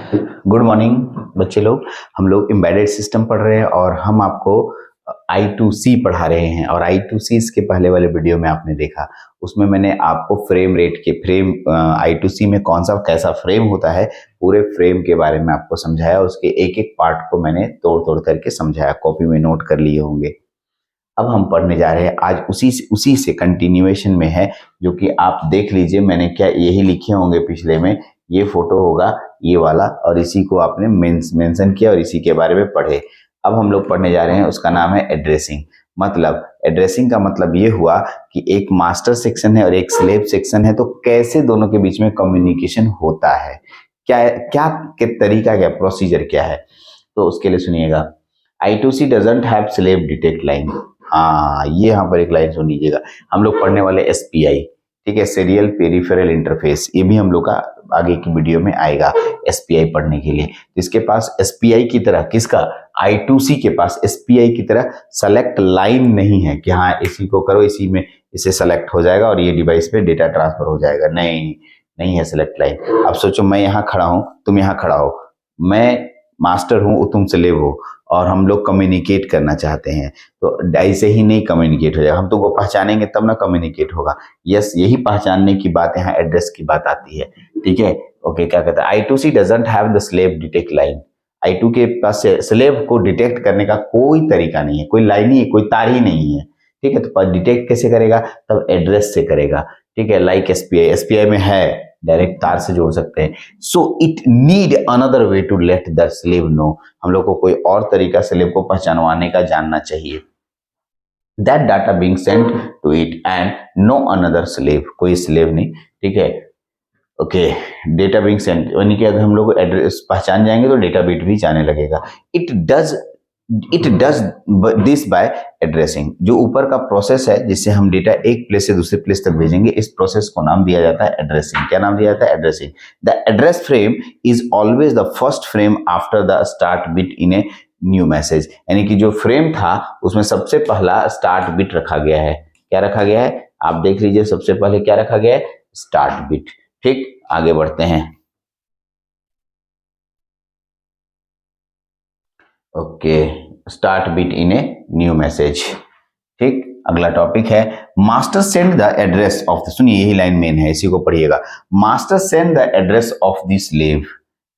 Good morning बच्चे लोग। हम लोग एम्बेडेड सिस्टम पढ़ रहे हैं और हम आपको I2C पढ़ा रहे हैं। और I2C इसके पहले वाले वीडियो में आपने देखा, उसमें मैंने आपको फ्रेम रेट के I2C में कौन सा कैसा फ्रेम होता है, पूरे फ्रेम के बारे में आपको समझाया। उसके एक एक पार्ट को मैंने तोड़ तोड़ करके समझाया, कॉपी में नोट कर लिए होंगे। अब हम पढ़ने जा रहे हैं आज उसी से कंटिन्यूएशन में है, जो कि आप देख लीजिए। मैंने क्या यही लिखे होंगे पिछले में, ये फोटो होगा ये वाला, और इसी को आपने मेंशन किया और इसी के बारे में पढ़े। अब हम लोग पढ़ने जा रहे हैं, उसका नाम है एड्रेसिंग। मतलब एड्रेसिंग का मतलब ये हुआ कि एक मास्टर सेक्शन है और एक स्लेव सेक्शन है, तो कैसे दोनों के बीच में कम्युनिकेशन होता है, क्या क्या के तरीका, क्या प्रोसीजर क्या है। तो उसके लिए सुनिएगा, I2C doesn't have slave detect line. हाँ, ये यहाँ पर एक लाइन सुन लीजिएगा। हम लोग पढ़ने वाले SPI, ठीक है, सीरियल पेरिफेरल इंटरफेस। ये भी हम लोग का आगे की वीडियो में आएगा SPI पढ़ने के लिए। इसके पास SPI की तरह, किसका, I2C के पास SPI की तरह सेलेक्ट लाइन नहीं है कि हाँ इसी को करो, इसी में इसे सेलेक्ट हो जाएगा और ये डिवाइस पे डेटा ट्रांसफर हो जाएगा। नहीं, नहीं है सेलेक्ट लाइन। अब सोचो, मैं यहाँ खड़ा हूँ, तुम यहाँ खड़ा हो, मैं मास्टर हूँ, तुम स्लेव हो, और हम लोग कम्युनिकेट करना चाहते हैं, तो ऐसे ही नहीं कम्युनिकेट हो जाएगा। हम तुमको पहचानेंगे तब ना कम्युनिकेट होगा। यस, यही पहचानने की बात, यहाँ एड्रेस की बात आती है। ठीक है, ओके। क्या कहता है, I2C doesn't have the slave detect line. I2 के पास स्लेव को डिटेक्ट करने का कोई तरीका नहीं है, कोई लाइन ही, कोई तार ही नहीं है। ठीक है, तो डिटेक्ट कैसे करेगा, तब एड्रेस से करेगा। ठीक है, लाइक SPI में है, डायरेक्ट तार से जोड़ सकते हैं। So it need another way to let the slave know. हम लोग को कोई और तरीका स्लेव को पहचानवाने का जानना चाहिए। That data being sent to it and no another slave, कोई स्लेव नहीं। ठीक है, ओके। डेटा बीइंग सेंट यानी कि अगर हम लोग एड्रेस पहचान जाएंगे तो डेटा बिट भी जाने लगेगा। It does this by addressing. जो ऊपर का प्रोसेस है जिससे हम डेटा एक प्लेस से दूसरे प्लेस तक भेजेंगे, इस प्रोसेस को नाम दिया जाता है एड्रेसिंग। क्या नाम दिया जाता है, addressing. The address frame is always the first frame after the start bit in a new message. यानी कि जो फ्रेम था उसमें सबसे पहला स्टार्ट बिट रखा गया है। क्या रखा गया है, आप देख लीजिए, सबसे पहले क्या रखा गया है, स्टार्ट बिट। ठीक, आगे बढ़ते हैं। Okay, start bit in a new message. ठीक, अगला टॉपिक है master send the address of the, सुनिए यही लाइन मेन है, इसी को पढ़िएगा। Master send the address of the slave,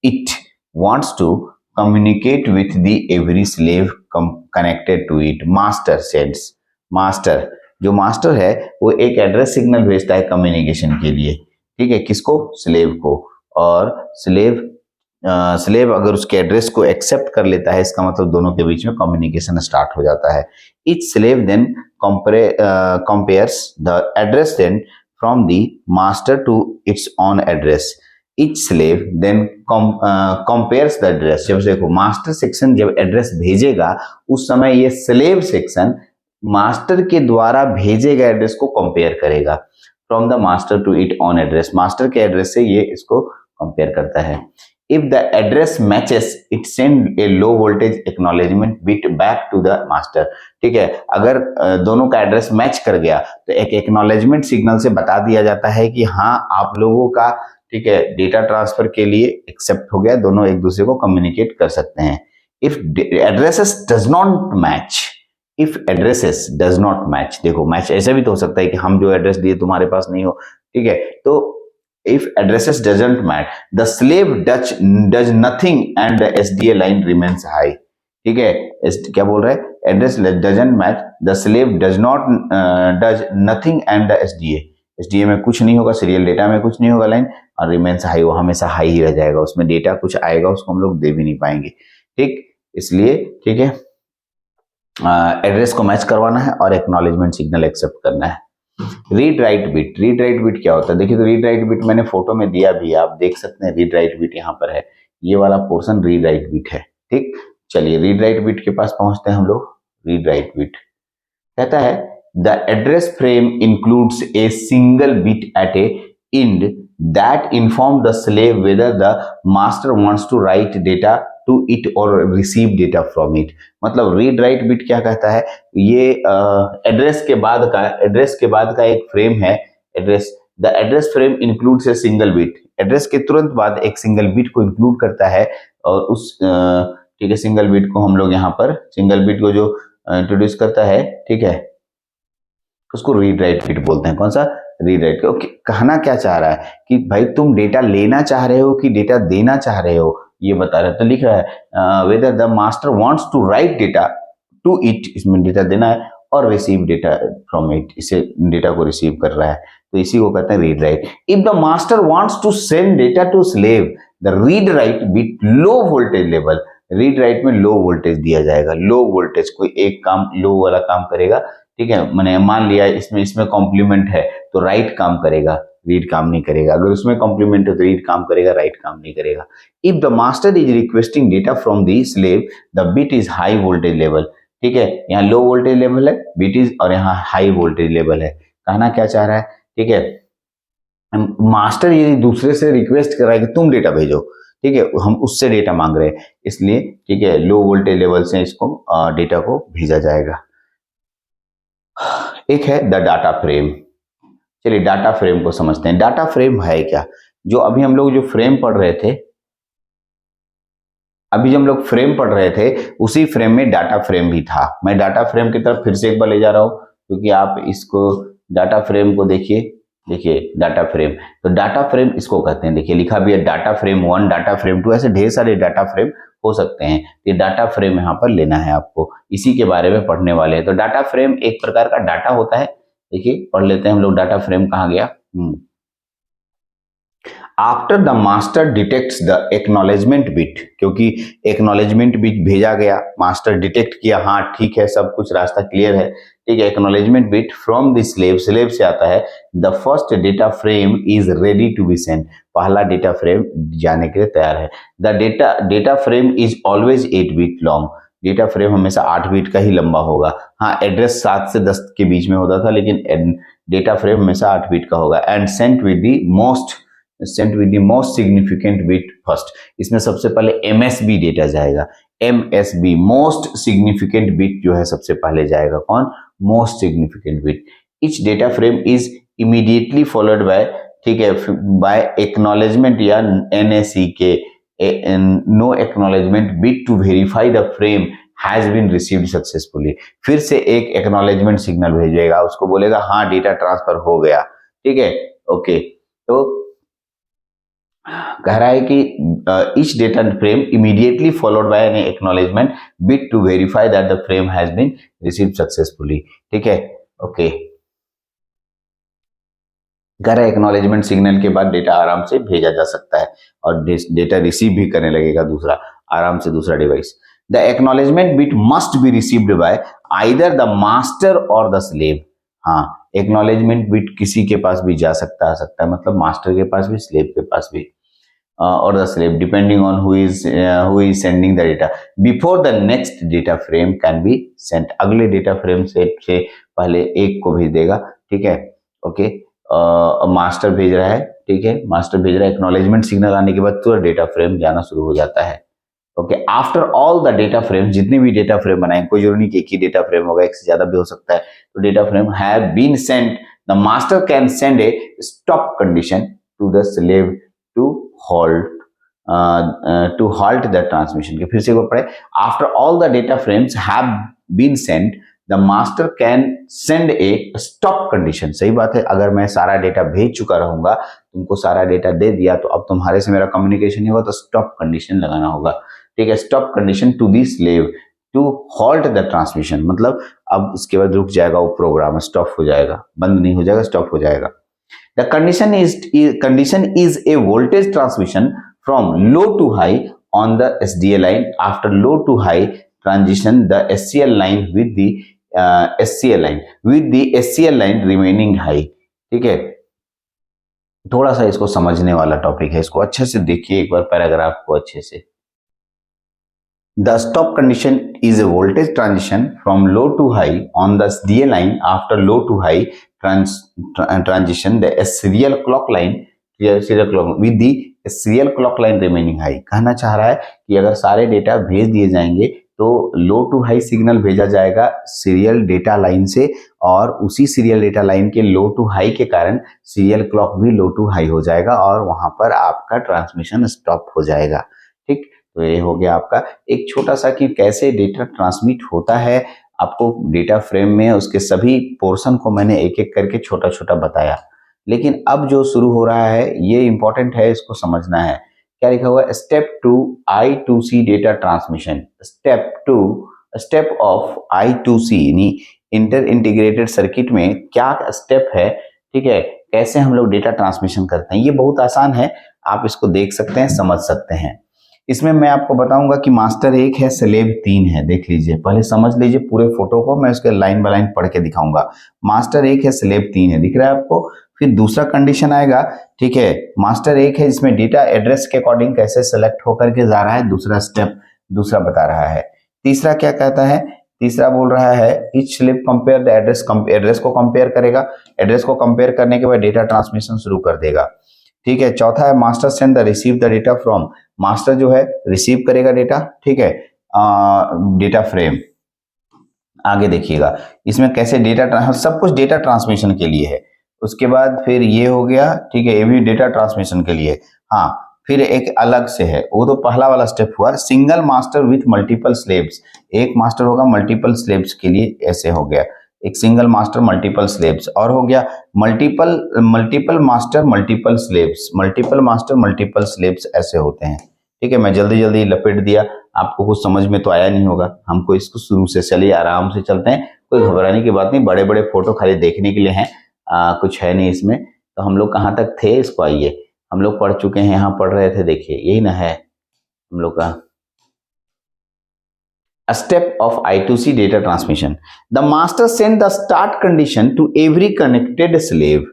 it wants to communicate with the every slave connected to it. Master sends, master, जो मास्टर है वो एक एड्रेस सिग्नल भेजता है कम्युनिकेशन के लिए। ठीक है, किसको, स्लेव को। और स्लेव अगर उसके एड्रेस को एक्सेप्ट कर लेता है, इसका मतलब दोनों के बीच में कम्युनिकेशन स्टार्ट हो जाता है। Each slave then compares the address sent from the master to its own address. Each slave then compares the address. जब देखो, मास्टर सेक्शन जब एड्रेस भेजेगा, उस समय ये स्लेव सेक्शन मास्टर के द्वारा भेजे गए एड्रेस को कंपेयर करेगा। From the master to it own address, master के एड्रेस से ये इसको कंपेयर करता है। If the address matches, it send a low voltage acknowledgement bit back to the master। ठीक है, अगर दोनों का एड्रेस मैच कर गया तो एक एक्नॉलेजमेंट सिग्नल से बता दिया जाता है कि हाँ आप लोगों का, ठीक है, डेटा ट्रांसफर के लिए एक्सेप्ट हो गया, दोनों एक दूसरे को कम्युनिकेट कर सकते हैं। If addresses does not match, if addresses does not match, देखो मैच ऐसा भी तो हो सकता है कि हम जो एड्रेस दिए तुम्हारे पास नहीं हो। ठीक है, तो if addresses doesn't match, the slave does nothing and the SDA line remains high। ठीक है, क्या बोल रहा है, address doesn't match, the slave does nothing and the SDA में कुछ नहीं होगा, सीरियल डेटा में कुछ नहीं होगा लाइन, और रिमेन्स हाई, वो हमेशा हाई ही रह जाएगा, उसमें डेटा कुछ आएगा उसको हम लोग दे भी नहीं पाएंगे। ठीक, इसलिए ठीक है, एड्रेस को मैच करवाना है और एक्नॉलेजमेंट सिग्नल एक्सेप्ट करना है। Read write bit, read write bit क्या होता है, देखिए, तो रीड राइट बिट मैंने फोटो में दिया भी, आप देख सकते हैं। रीड राइट बिट यहाँ पर है, ये वाला पोर्शन रीड राइट बिट है। ठीक, चलिए रीड राइट बिट के पास पहुंचते हैं हम लोग। रीड राइट बिट कहता है the address frame includes a single bit at a end that inform the slave whether the master wants to write data to it or receive data from it। मतलब read write bit क्या कहता है, ये address के बाद का एक frame है। Address, the address frame includes a single bit, address के तुरंत बाद एक सिंगल बिट को इंक्लूड करता है और उस ठीक है सिंगल बिट को हम लोग यहाँ पर सिंगल बिट को जो इंट्रोड्यूस करता है, ठीक है, उसको रीड राइट बिट बोलते हैं। कौन सा? Read write. ओके, कहना क्या चाह रहा है कि भाई तुम डेटा लेना चाह रहे हो कि डेटा देना चाह रहे हो, ये बता रहा है। तो लिख रहा है whether the master wants to write data to it, इसमें डेटा देना है, और रिसीव डेटा फ्रॉम इट, इसे डेटा को रिसीव कर रहा है, तो इसी को कहते हैं read write. If the master wants to send data to slave, the read write bit low voltage level, read write में लो वोल्टेज दिया जाएगा। लो वोल्टेज, कोई एक काम लो वाला काम करेगा, ठीक है, मैंने मान लिया इसमें कॉम्प्लीमेंट है तो राइट काम करेगा, रीड काम नहीं करेगा। अगर उसमें कॉम्प्लीमेंट है तो रीड काम करेगा, राइट काम नहीं करेगा। If the master is requesting data from the slave, the bit is high voltage level, ठीक है, यहाँ लो वोल्टेज लेवल है बिट इज, और यहाँ हाई वोल्टेज लेवल है। कहना क्या चाह रहा है, ठीक है, मास्टर ये दूसरे से रिक्वेस्ट कर रहा है कि तुम डेटा भेजो, ठीक है, हम उससे डेटा मांग रहे हैं, इसलिए ठीक है लो वोल्टेज लेवल से इसको डेटा को भेजा जाएगा। एक है द डाटा फ्रेम। चलिए डाटा फ्रेम को समझते हैं। डाटा फ्रेम है क्या? जो अभी हम लोग जो फ्रेम पढ़ रहे थे, अभी जब हम लोग फ्रेम पढ़ रहे थे उसी फ्रेम में डाटा फ्रेम भी था। मैं डाटा फ्रेम की तरफ फिर से एक बार ले जा रहा हूं क्योंकि आप इसको डाटा फ्रेम को देखिए, देखिए डाटा फ्रेम, तो डाटा फ्रेम इसको कहते हैं, देखिए लिखा भी है डाटा फ्रेम 1, डाटा फ्रेम 2, ऐसे ढेर सारे डाटा फ्रेम हो सकते हैं। ये डाटा फ्रेम यहाँ पर लेना है आपको, इसी के बारे में पढ़ने वाले हैं। तो डाटा फ्रेम एक प्रकार का डाटा होता है। देखिए पढ़ लेते हैं हम लोग डाटा फ्रेम कहाँ गया। After the master detects the acknowledgement bit, क्योंकि एक्नॉलेजमेंट बिट भेजा गया, मास्टर डिटेक्ट किया, हाँ ठीक है सब कुछ रास्ता क्लियर है, ठीक है, acknowledgement bit from the slave, slave से आता है, the first data frame is ready to be send, पहला डेटा फ्रेम जाने के लिए तैयार है। The data frame is always 8 bit long, data frame हमेशा 8 बिट का ही लंबा होगा। हाँ एड्रेस 7 से 10 के बीच में होता था, लेकिन डेटा फ्रेम हमेशा 8 बिट का होगा। And sent with the most significant bit first, इसमें सबसे पहले MSB डेटा जाएगा, MSB मोस्ट सिग्निफिकेंट बिट जो है सबसे पहले जाएगा। कौन? Most significant bit. Each data frame is immediately followed by, ठीक है, बाय एक्नॉलेजमेंट या NACK, no acknowledgement bit to verify the frame has been received successfully. फिर से एक एक्नॉलेजमेंट सिग्नल भेजेगा, उसको बोलेगा हाँ डेटा ट्रांसफर हो गया, ठीक है, ओके। तो कह रहा है कि each data frame immediately followed by an acknowledgement bit to verify that the frame has been received successfully, ठीक है, ओके। कह रहा है एक्नॉलेजमेंट सिग्नल के बाद डेटा आराम से भेजा जा सकता है और डेटा रिसीव भी करने लगेगा दूसरा, आराम से दूसरा device. The acknowledgement bit must be received by either the master और द स्लेव। हाँ एक्नॉलेजमेंट बिट किसी के पास भी जा सकता है, मतलब मास्टर के पास भी, स्लेव के पास भी, और the slave depending on who is sending the data before the next data frame can be sent. अगले डेटा फ्रेम से पहले एक को भेज देगा, ठीक है, ओके। मास्टर भेज रहा है, ठीक है, मास्टर भेज रहा है, एक्नॉलेजमेंट सिग्नल आने के बाद तुरंत डेटा फ्रेम जाना शुरू हो जाता है, okay. After all the data frame, जितने भी डेटा फ्रेम बनाए, कोई जरूरी नहीं कि एक ही डेटा फ्रेम होगा, एक से ज्यादा भी हो सकता है, तो data frame have been sent, the master can send a stop condition to the slave to halt the transmission। फिर से पढ़े, after all the data frames have been sent the master can send a stop condition. सही बात है, अगर मैं सारा data भेज चुका रहूंगा, तुमको सारा डेटा दे दिया, तो अब तुम्हारे से मेरा कम्युनिकेशन नहीं हुआ, तो स्टॉप कंडीशन लगाना होगा, ठीक है, stop condition to the slave to halt the transmission, मतलब अब इसके बाद रुक जाएगा वो प्रोग्राम, स्टॉप हो जाएगा, बंद नहीं हो जाएगा, स्टॉप हो जाएगा। The condition is a voltage transmission from low to high on the SDA line. After low to high transition, the SCL line with the SCL line remaining high। ठीक है, थोड़ा सा इसको समझने वाला टॉपिक है, इसको अच्छे से देखिए एक बार पैराग्राफ को अच्छे से। The stop condition is a voltage transition from low to high on the SDA line. After low to high transition, the serial clock line with the serial clock line remaining high। कहना चाह रहा है कि अगर सारे data भेज दिए जाएंगे तो लो टू हाई सिग्नल भेजा जाएगा सीरियल डेटा लाइन से, और उसी सीरियल डेटा लाइन के लो टू हाई के कारण सीरियल क्लॉक भी लो टू हाई हो जाएगा और वहां पर आपका ट्रांसमिशन स्टॉप हो जाएगा। ठीक, तो ये हो गया आपका एक छोटा सा कि कैसे डेटा ट्रांसमिट होता है। आपको डेटा फ्रेम में उसके सभी पोर्शन को मैंने एक एक करके छोटा छोटा बताया, लेकिन अब जो शुरू हो रहा है ये इंपॉर्टेंट है, इसको समझना है। क्या लिखा हुआ है? Step two I2C data transmission. Step of I2C यानी इंटर इंटीग्रेटेड सर्किट में क्या स्टेप है, ठीक है, कैसे हम लोग डेटा ट्रांसमिशन करते हैं, ये बहुत आसान है। आप इसको देख सकते हैं, समझ सकते हैं। इसमें मैं आपको बताऊंगा कि मास्टर 1 है, स्लेव 3 है। देख लीजिए, पहले समझ लीजिए पूरे फोटो को, मैं उसके लाइन बाय लाइन पढ़ के दिखाऊंगा। मास्टर 1 है, स्लेव 3 है, दिख रहा है आपको। फिर दूसरा कंडीशन आएगा, ठीक है, मास्टर 1 है, इसमें डेटा एड्रेस के अकॉर्डिंग कैसे सेलेक्ट होकर के जा रहा है, दूसरा स्टेप दूसरा बता रहा है। तीसरा क्या कहता है? तीसरा बोल रहा है each slave compare the address, address को कंपेयर करेगा, एड्रेस को कंपेयर करने के बाद डेटा ट्रांसमिशन शुरू कर देगा। ठीक है, चौथा है master send the receive the data from, master जो है रिसीव करेगा डेटा, ठीक है, डेटा फ्रेम। आगे देखिएगा इसमें कैसे डेटा, सब कुछ डेटा ट्रांसमिशन के लिए है। उसके बाद फिर ये हो गया, ठीक है, ये भी डेटा ट्रांसमिशन के लिए। हाँ, फिर एक अलग से है, वो तो पहला वाला स्टेप हुआ, single master with multiple slaves. एक मास्टर होगा मल्टीपल स्लेव्स के लिए, ऐसे हो गया एक सिंगल मास्टर मल्टीपल स्लेव्स। और हो गया multiple master multiple slaves, multiple master multiple slaves ऐसे होते हैं। ठीक है, मैं जल्दी जल्दी लपेट दिया, आपको कुछ समझ में तो आया नहीं होगा। हमको इसको शुरू से चलिए, आराम से चलते हैं, कोई घबराने की बात नहीं। बड़े बड़े फोटो खाली देखने के लिए हैं, कुछ है नहीं इसमें। तो हम लोग कहाँ तक थे, इसको आइए, हम लोग पढ़ चुके हैं, यहाँ पढ़ रहे थे, देखिए यही ना है हम लोग का step of I2C data transmission. The master send the start condition to every connected slave,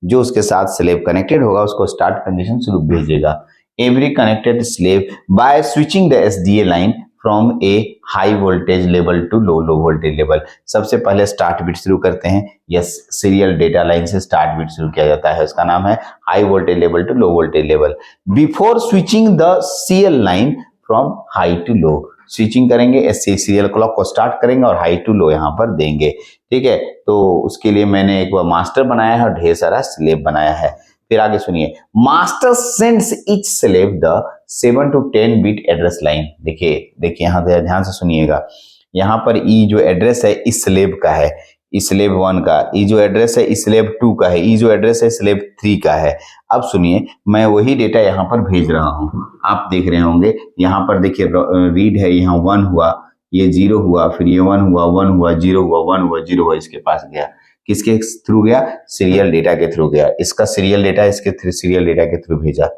जो उसके साथ स्लेव कनेक्टेड होगा उसको स्टार्ट कंडीशन शुरू भेजेगा। Every connected slave by switching the SDA line from a high voltage level to low voltage level. सबसे पहले start bit शुरू करते हैं, यस, सीरियल डेटा लाइन से स्टार्ट बिट शुरू किया जाता है, उसका नाम है high voltage level to low voltage level. Before switching the CL line from high to low, switching करेंगे, ऐसे सीरियल क्लॉक को स्टार्ट करेंगे और हाई टू लो यहाँ पर देंगे। ठीक है, तो उसके लिए मैंने एक बार मास्टर बनाया है और ढेर सारा स्लेव बनाया है। फिर आगे सुनिए, master sends each slave the 7 to 10 bit address line. देखिए यहाँ ध्यान से सुनिएगा, यहाँ पर ई जो एड्रेस है इस स्लेव का है, इस स्लेव 1 का, ई जो एड्रेस है इस स्लेव 2 का है, ई जो एड्रेस है स्लेव 3 का है। अब सुनिए, मैं वही डेटा यहाँ पर भेज रहा हूँ, आप देख रहे होंगे यहाँ पर, देखिए रीड है, यहाँ 1 हुआ, ये 0 हुआ, फिर ये 1 हुआ, 1 हुआ, 0 हुआ, 1 हुआ, 0 हुआ, इसके पास गया, किसके थ्रू गया? सीरियल डेटा के थ्रू गया। इसका सीरियल डेटा इसके सीरियल डेटा के थ्रू भेजा।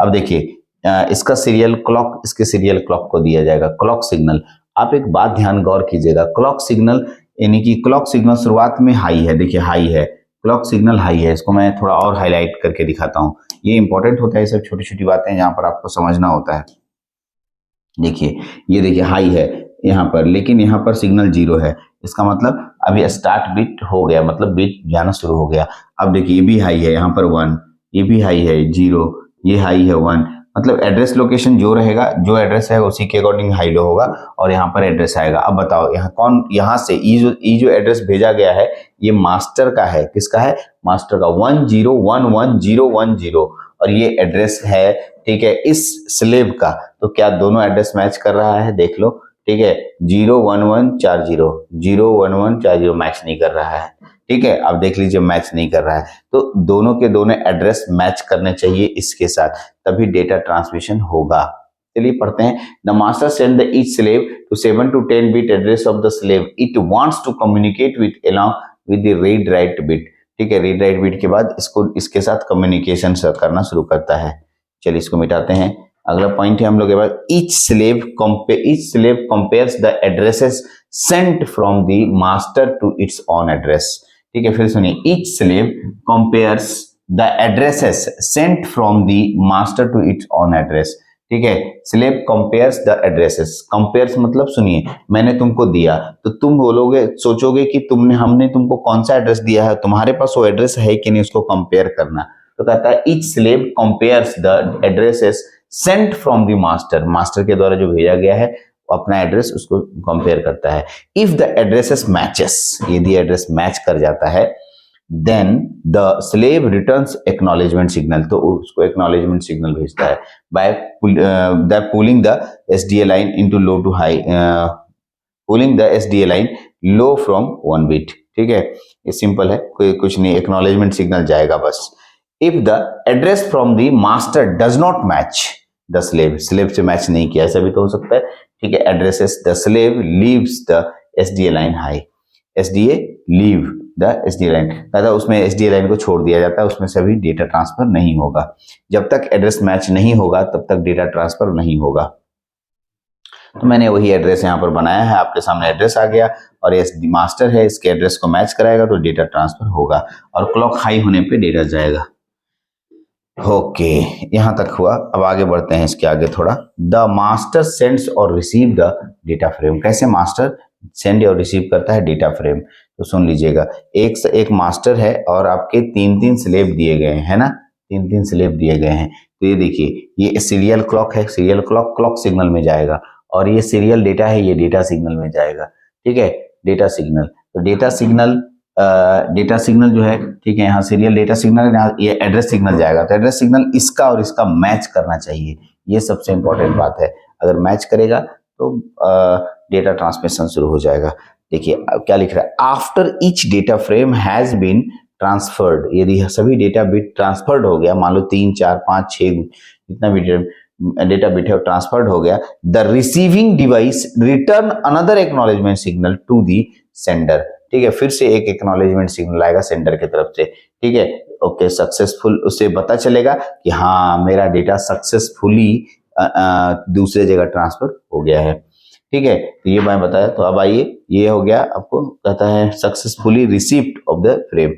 अब देखिए इसका सीरियल क्लॉक इसके सीरियल क्लॉक को दिया जाएगा, क्लॉक सिग्नल। आप एक बात ध्यान गौर कीजिएगा, क्लॉक सिग्नल यानी कि क्लॉक सिग्नल शुरुआत में हाई है, देखिए हाई है, क्लॉक सिग्नल हाई है। इसको मैं थोड़ा और हाईलाइट करके दिखाता हूँ, ये इंपॉर्टेंट होता है, ये सब छोटी छोटी बातें जहाँ पर आपको समझना होता है। देखिए ये देखिए हाई है यहाँ पर, लेकिन यहाँ पर सिग्नल 0 है, इसका मतलब अभी स्टार्ट बिट हो गया, मतलब बिट जाना शुरू हो गया। अब देखिए ये भी हाई है, यहाँ पर 1, ये भी हाई है 0, ये हाई है 1, मतलब एड्रेस लोकेशन जो रहेगा, जो एड्रेस है उसी के अकॉर्डिंग हाई लो होगा और यहाँ पर एड्रेस आएगा। अब बताओ यहाँ कौन, यहाँ से ई जो एड्रेस भेजा गया है ये मास्टर का है, किसका है? मास्टर का, 101010, और ये एड्रेस है, ठीक है, इस स्लेव का। तो क्या दोनों एड्रेस मैच कर रहा है? देख लो, ठीक है, 01140 मैच नहीं कर रहा है। ठीक है, अब देख लीजिए मैच नहीं कर रहा है, तो दोनों के दोनों एड्रेस मैच करने चाहिए इसके साथ, तभी डेटा ट्रांसमिशन होगा। चलिए पढ़ते हैं, the master send the each slave to 7 to 10 bit address of the slave it wants to communicate with along with the read write bit. ठीक है, रीड राइट बिट के बाद इसको इसके साथ कम्युनिकेशन करना शुरू करता है। चलिए इसको मिटाते हैं। अगला पॉइंट है हम लोग के पास, each slave compares the addresses sent from the master to its own address. ठीक है, फिर सुनिए, each slave compares the addresses sent from the master to its own address. ठीक है, slave compares the addresses, compares मतलब सुनिए, मैंने तुमको दिया तो तुम बोलोगे, सोचोगे कि हमने तुमको कौन सा एड्रेस दिया है, तुम्हारे पास वो एड्रेस है कि नहीं, उसको कंपेयर करना। तो कहता है each slave compares the addresses sent from the master, master के द्वारा जो भेजा गया है अपना एड्रेस उसको कंपेयर करता है। इफ द एड्रेसेस मैचेस, यदि एड्रेस मैच कर जाता है, then the slave returns acknowledgement signal, तो उसको एक्नॉलेजमेंट सिग्नल भेजता है by pulling the SDA line into low to high, pulling the SDA line low from 1 bit. ठीक है, ये सिंपल है, कोई कुछ नहीं, एक्नॉलेजमेंट सिग्नल जाएगा बस। If the address from the master does not match the slave, slave से मैच नहीं किया, ऐसा भी तो हो सकता है। ठीक है, addresses the slave leaves the SDA line high, SDA leave the SDA line, दादा उसमें एसडीए लाइन को छोड़ दिया जाता है, उसमें से अभी डेटा ट्रांसफर नहीं होगा। जब तक एड्रेस मैच नहीं होगा तब तक डेटा ट्रांसफर नहीं होगा। तो मैंने वही एड्रेस यहाँ पर बनाया है, आपके सामने एड्रेस आ गया और ये मास्टर है, इसके एड्रेस को मैच कराएगा तो डेटा ट्रांसफर होगा और क्लॉक हाई होने पे डेटा जाएगा। ओके, यहां तक हुआ। अब आगे बढ़ते हैं इसके आगे थोड़ा। द मास्टर सेंड्स और रिसीव द डेटा फ्रेम, कैसे मास्टर सेंड और रिसीव करता है डेटा फ्रेम, तो सुन लीजिएगा। एक मास्टर है और आपके 3-3 स्लेव दिए गए हैं ना, 3-3 स्लेव दिए गए हैं। तो ये देखिए, ये सीरियल क्लॉक है, सीरियल क्लॉक क्लॉक सिग्नल में जाएगा और ये सीरियल डेटा है, ये डेटा सिग्नल में जाएगा। ठीक है, डेटा सिग्नल, तो डेटा सिग्नल जो है, ठीक है, यहाँ सीरियल डेटा सिग्नल, यहाँ ये एड्रेस सिग्नल जाएगा। तो एड्रेस सिग्नल इसका और इसका मैच करना चाहिए, ये सबसे इंपॉर्टेंट बात है। अगर मैच करेगा तो डेटा ट्रांसमिशन शुरू हो जाएगा। देखिए क्या लिख रहा है, after each data frame has been transferred, यदि सभी डेटा बिट ट्रांसफर्ड हो गया, मान लो 3, 4, 5, 6 जितना भी डेटा बिट है ट्रांसफर्ड हो गया, the receiving device return another acknowledgement signal to the sender. ठीक है, फिर से एक एक्नॉलेजमेंट सिग्नल आएगा सेंडर की तरफ से। ठीक है, ओके, सक्सेसफुल, उसे पता चलेगा कि हाँ मेरा डेटा सक्सेसफुली दूसरे जगह ट्रांसफर हो गया है। ठीक है, तो ये मैं बताया। तो अब आइए, ये हो गया, आपको कहता है successfully received of the frame.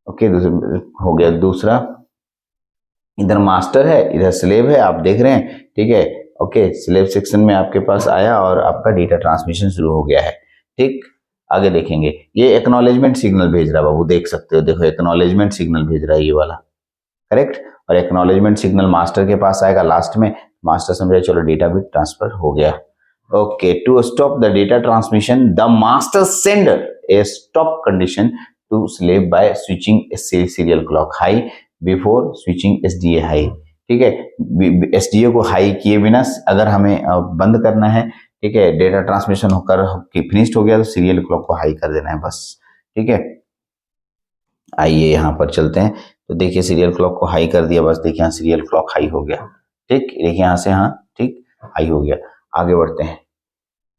Okay, हो गया दूसरा। इधर मास्टर है, इधर स्लेव है, आप देख रहे हैं। ठीक है, ओके, स्लेव सेक्शन में आपके पास आया और आपका डेटा ट्रांसमिशन शुरू हो गया है। ठीक, आगे देखेंगे, ये एक्नॉलेजमेंट सिग्नल भेज रहा है बाबू, देख सकते हो, देखो एक्नॉलेजमेंट सिग्नल भेज रहा है ये वाला, करेक्ट। और एक्नॉलेजमेंट सिग्नल मास्टर के पास आएगा लास्ट में, मास्टर समझे चलो डेटा बिट ट्रांसफर हो गया। Okay, to stop the data transmission the master sender a stop condition to slave by switching serial clock high before switching SDA high. ठीक है, SDA को हाई किए बिना अगर हमें बंद करना है, ठीक है, डेटा ट्रांसमिशन होकर फिनिश्ड हो गया तो सीरियल क्लॉक को हाई कर देना है बस। ठीक है, आइए यहाँ पर चलते हैं। तो देखिए सीरियल क्लॉक को हाई कर दिया, बस देखिए यहाँ सीरियल क्लॉक हाई हो गया। ठीक, देखिए यहाँ से, हाँ ठीक, हाई हो गया। आगे बढ़ते हैं।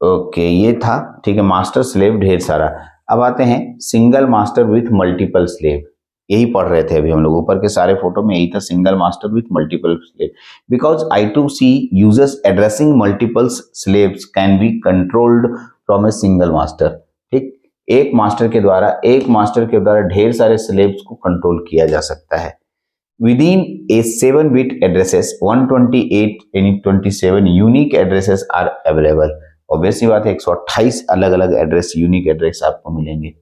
ओके, ये था, ठीक है, मास्टर स्लेव ढेर सारा। अब आते हैं single master with multiple slave, यही पढ़ रहे थे अभी हम लोग, ऊपर के सारे फोटो में यही था, single master with multiple slave. Because I2C users addressing multiple slaves can be controlled from a single master. ठीक, एक मास्टर के द्वारा ढेर सारे स्लेव्स को कंट्रोल किया जा सकता है। Within a 7-bit addresses, 128 यानी 27 unique addresses are available. Obviously बात है, 128 अलग अलग एड्रेस, यूनिक एड्रेस आपको मिलेंगे।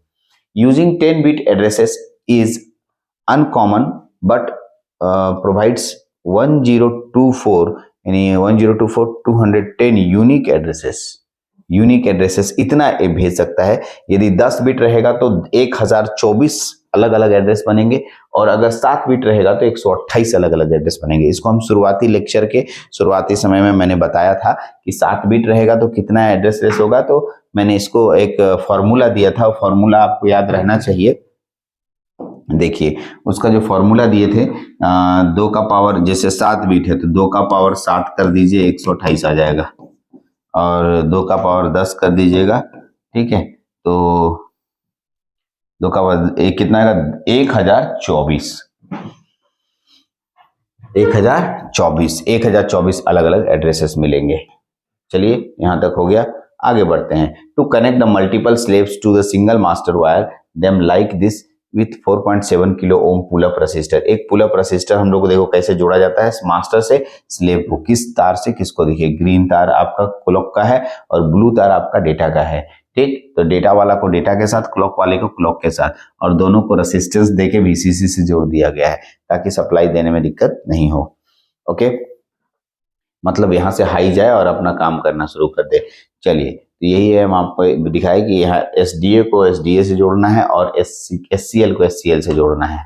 Using 10-bit addresses is uncommon but provides 1024 यानी 1024 210 यूनिक एड्रेसेस इतना भेज सकता है। यदि 10 बिट रहेगा तो 1024 अलग अलग एड्रेस बनेंगे और अगर 7 बिट रहेगा तो 128 अलग अलग एड्रेस बनेंगे। इसको हम शुरुआती लेक्चर के शुरुआती समय में मैंने बताया था कि 7 बिट रहेगा तो कितना एड्रेस रेस होगा, तो मैंने इसको एक फॉर्मूला दिया था, फॉर्मूला आपको याद रहना चाहिए। देखिए उसका जो फॉर्मूला दिए थे, 2 का पावर, जैसे 7 बिट है तो 2 का पावर 7 कर दीजिए 128 आ जाएगा, और 2 का पावर 10 कर दीजिएगा। ठीक है, तो 2 का पावर कितना आएगा, 1024 अलग अलग एड्रेसेस मिलेंगे। चलिए यहां तक हो गया, आगे बढ़ते हैं। To connect the multiple slaves to the single master wire them like this with 4.7 kilo ohm pull up register. एक पुल अप रजिस्टर हम लोग को देखो कैसे जोड़ा जाता है मास्टर से स्लेव को, किस तार से किसको, देखिए ग्रीन तार आपका क्लॉक का है और ब्लू तार आपका डेटा का है। ठीक, तो डेटा वाला को डेटा के साथ, क्लॉक वाले को क्लॉक के साथ, और दोनों को रेसिस्टेंस देके VCC से जोड़ दिया गया है ताकि सप्लाई देने में दिक्कत नहीं हो। ओके, मतलब यहाँ से हाई जाए और अपना काम करना शुरू कर दे। चलिए, तो यही है, हम आपको दिखाए कि यहाँ एसडीए को एसडीए से जोड़ना है और एससीएल को एससीएल से जोड़ना है।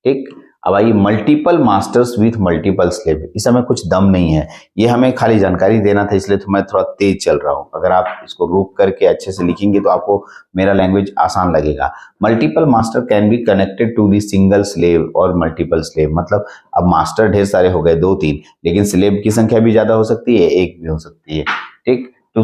ठीक, अब आइए multiple masters with multiple slave. इस समय कुछ दम नहीं है, ये हमें खाली जानकारी देना था, इसलिए तो मैं थोड़ा तेज चल रहा हूँ। अगर आप इसको रोक करके अच्छे से लिखेंगे तो आपको मेरा लैंग्वेज आसान लगेगा। Multiple master can be connected to the single slave और मल्टीपल स्लेव, मतलब अब मास्टर ढेर सारे हो गए, 2-3, लेकिन स्लेव की संख्या भी ज्यादा हो सकती है, एक भी हो सकती है। ठीक, तो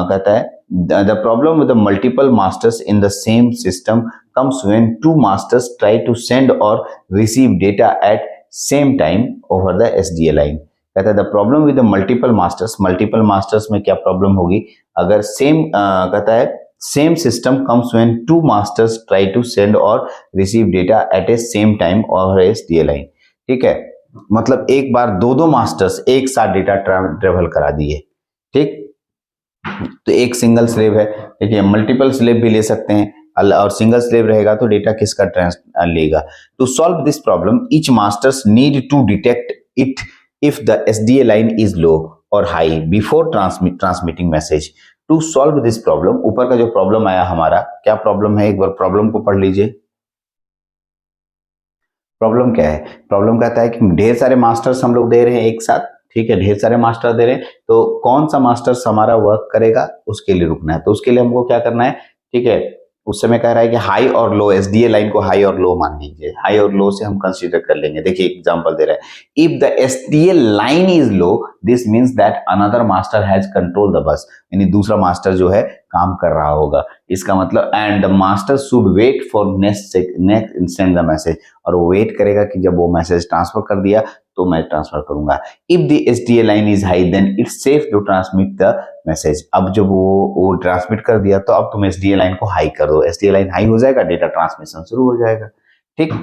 कहता है the problem with the multiple masters in the same system comes when two masters try to send or receive data at same time over the SDA line। कहता है the problem with the multiple masters में क्या problem होगी अगर कहता है same system comes when two masters try to send और receive data at a same time over SDA line. ठीक है, मतलब एक बार दो मास्टर्स एक साथ डेटा ट्रेवल करा दिए। ठीक, तो एक सिंगल स्लेव है, देखिए मल्टीपल स्लेव भी ले सकते हैं, और सिंगल स्लेव रहेगा तो डेटा किसका लेगा। To solve this problem each masters need to detect it if the SDA line is low और high before transmitting message. To solve this problem, ऊपर का जो प्रॉब्लम आया हमारा, क्या प्रॉब्लम है, एक बार प्रॉब्लम को पढ़ लीजिए। प्रॉब्लम क्या है, प्रॉब्लम कहता है कि ढेर सारे मास्टर्स हम लोग दे रहे हैं एक साथ। ठीक है, ढेर सारे मास्टर दे रहे हैं, तो कौन सा मास्टर्स हमारा वर्क करेगा उसके लिए रुकना है। तो उसके लिए हमको क्या करना है, ठीक है, उस समय कह रहा है कि हाई और लो, एसडीए लाइन को हाई और लो मान लीजिए, हाई और लो से हम कंसीडर कर लेंगे। देखिए एग्जांपल दे रहा है, if the SDA line is low this means that another master has control the bus, यानी दूसरा मास्टर जो है काम कर रहा होगा, इसका मतलब and the master should wait for next send the message, और वो वेट करेगा कि जब वो मैसेज ट्रांसफर कर दिया तो मैं ट्रांसफर करूंगा। If the SDA line is high then it's safe to transmit the message. अब जब वो ट्रांसमिट कर दिया तो अब तुम एसडीए लाइन को हाई कर दो, एसडीए लाइन हाई हो जाएगा, डेटा ट्रांसमिशन शुरू हो जाएगा। ठीक,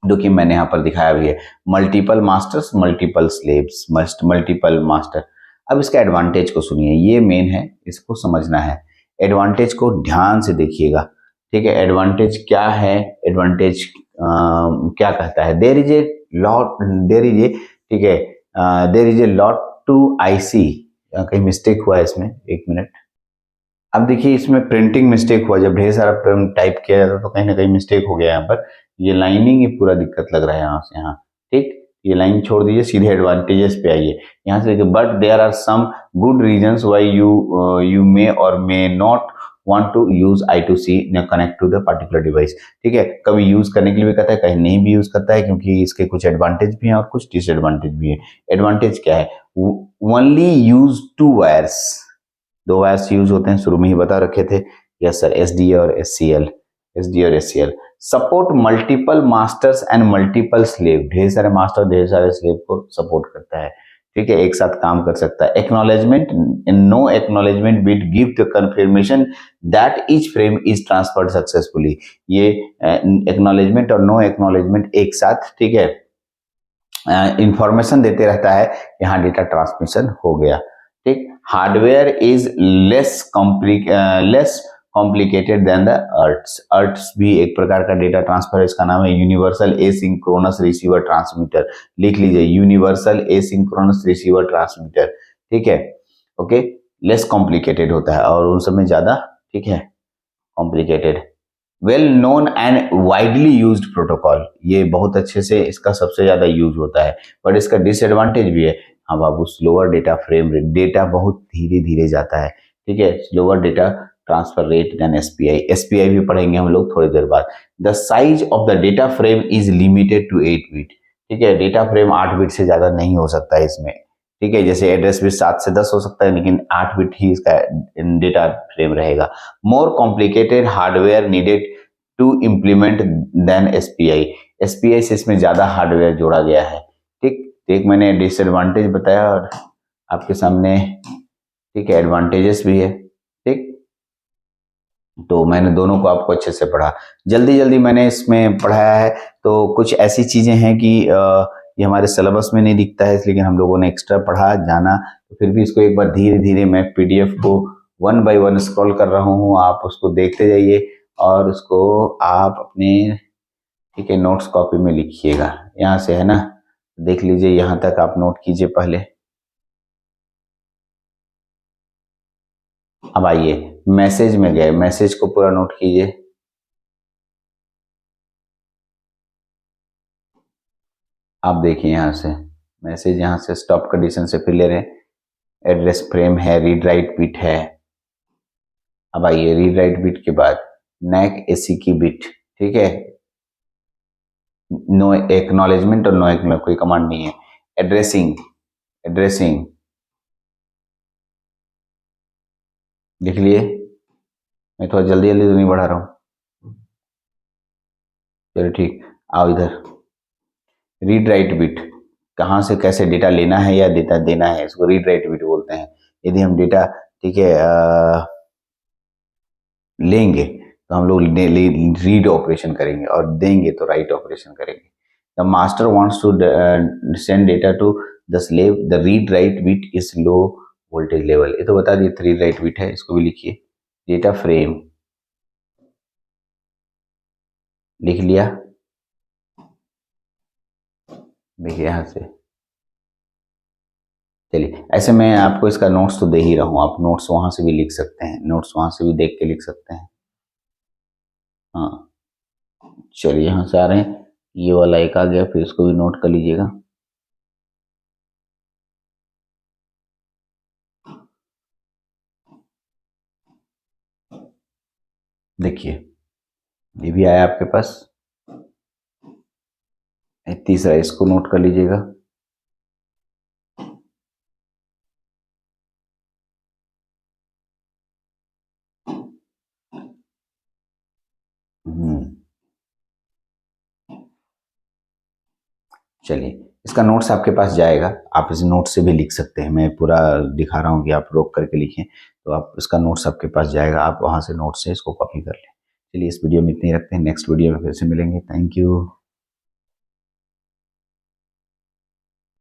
जो कि मैंने यहाँ पर दिखाया भी है, multiple masters multiple slaves multiple master. अब इसका एडवांटेज को सुनिए, ये मेन है, इसको समझना है। एडवांटेज को ध्यान से देखिएगा। ठीक है, एडवांटेज क्या है, एडवांटेज क्या कहता है, देयर इज ए ठीक है, there is a lot to IC. कहीं मिस्टेक हुआ है इसमें, एक मिनट। अब देखिए इसमें प्रिंटिंग मिस्टेक हुआ, जब ढेर सारा टाइप किया जाता तो कहीं ना कहीं मिस्टेक हो गया यहाँ पर, ये लाइनिंग ही पूरा दिक्कत लग रहा है यहाँ से यहाँ। ठीक, ये लाइन छोड़ दीजिए, सीधे एडवांटेजेस पे आइए। यहाँ से देखिए, but there are some good reasons why you may और may not want to use I2C connect to the particular device। ठीक है, कभी यूज करने के लिए भी कहता है, कहीं नहीं भी यूज करता है, क्योंकि इसके कुछ एडवांटेज भी हैं और कुछ डिसएडवांटेज भी है। एडवांटेज क्या है, only use 2 wires, 2 wires use होते हैं, शुरू में ही बता रखे थे। यस सर, एसडीए और एससीएल, एसडीए और SCL. Support multiple masters and multiple slave, ढेर सारे मास्टर ढेर सारे स्लेव को सपोर्ट करता है। ठीक है, एक साथ काम कर सकता है। Acknowledgement, no acknowledgement bit give the confirmation that each frame is transferred successfully. ये एक्नॉलेजमेंट और नो एक्नॉलेजमेंट एक साथ, ठीक है, इंफॉर्मेशन देते रहता है यहाँ डेटा ट्रांसमिशन हो गया। ठीक, hardware is less complicated then the arts भी एक प्रकार का डेटा ट्रांसफर है, इसका नाम है यूनिवर्सल एसिंक्रोनस रिसीवर ट्रांसमीटर। लिख लीजिए, यूनिवर्सल एसिंक्रोनस रिसीवर ट्रांसमीटर। ठीक है, ओके, लेस कॉम्प्लिकेटेड होता है और उन सब में ज्यादा, ठीक है, complicated. Well known and widely used protocol, ये बहुत अच्छे से इसका सबसे ज्यादा यूज होता है, बट इसका डिसएडवांटेज भी है। हाँ बाबू, slower data frame rate, data बहुत धीरे धीरे जाता है। ठीक है, slower data transfer rate than SPI, SPI भी पढ़ेंगे हम लोग थोड़ी देर बाद। The size of the data frame is limited to 8 bit. ठीक है, डेटा फ्रेम 8 बिट से ज्यादा नहीं हो सकता है इसमें। ठीक है, जैसे एड्रेस भी 7 से 10 हो सकता है, लेकिन 8 बिट ही इसका डेटा फ्रेम रहेगा। More complicated hardware needed to implement then SPI, SPI से इसमें ज्यादा हार्डवेयर जोड़ा गया है। ठीक, एक मैंने डिसएडवांटेज बताया और आपके सामने, ठीक है, एडवांटेजेस भी है। ठीक, तो मैंने दोनों को आपको अच्छे से पढ़ा, जल्दी जल्दी मैंने इसमें पढ़ाया है। तो कुछ ऐसी चीजें हैं कि ये हमारे सिलेबस में नहीं दिखता है, लेकिन हम लोगों ने एक्स्ट्रा पढ़ा जाना, तो फिर भी इसको एक बार धीरे धीरे मैं पीडीएफ को 1 बाय 1 स्क्रॉल कर रहा हूँ, आप उसको देखते जाइए और उसको आप अपने, ठीक है, नोट्स कॉपी में लिखिएगा। यहाँ से है ना, देख लीजिए, यहाँ तक आप नोट कीजिए पहले। अब आइए मैसेज में गए, मैसेज को पूरा नोट कीजिए। आप देखिए यहाँ से मैसेज, यहाँ से स्टॉप कंडीशन से फिर ले रहे हैं, एड्रेस फ्रेम है, रीड राइट बिट है। अब आइए रीड राइट बिट के बाद नैक एसी की बिट, ठीक है, नो एक्नॉलेजमेंट और नो एक्नॉलेजमेंट, कोई कमांड नहीं है। एड्रेसिंग, एड्रेसिंग लिख लिए। मैं थोड़ा जल्दी जल्दी तो नहीं बढ़ा रहा हूँ, चलो ठीक। आओ इधर, रीड राइट बिट, कहाँ से कैसे डेटा लेना है या डेटा देना है, इसको रीड राइट बिट बोलते हैं। यदि हम डेटा, ठीक है, लेंगे तो हम लोग रीड ऑपरेशन करेंगे और देंगे तो राइट ऑपरेशन करेंगे। The master wants to send data to the slave, the read write bit is low voltage level, ये तो बता दिए रीड राइट बिट है, इसको भी लिखिए। डेटा फ्रेम लिख लिया, देखिए यहाँ से। चलिए ऐसे मैं आपको इसका नोट्स तो दे ही रहा हूँ, आप नोट्स वहां से भी लिख सकते हैं, नोट्स वहां से भी देख के लिख सकते हैं। हाँ चलिए यहाँ से आ रहे हैं, ये वाला एक आ गया, फिर इसको भी नोट कर लीजिएगा। देखिए ये भी आया आपके पास, तीसरा इसको नोट कर लीजिएगा। हम्म, चलिए इसका नोट्स आपके पास जाएगा, आप इस नोट से भी लिख सकते हैं, मैं पूरा दिखा रहा हूँ कि आप रोक करके लिखें, तो आप इसका नोट्स आपके पास जाएगा, आप वहां से नोट से इसको कॉपी कर लें। चलिए इस वीडियो में इतने ही रखते हैं, नेक्स्ट वीडियो में फिर से मिलेंगे। Thank you.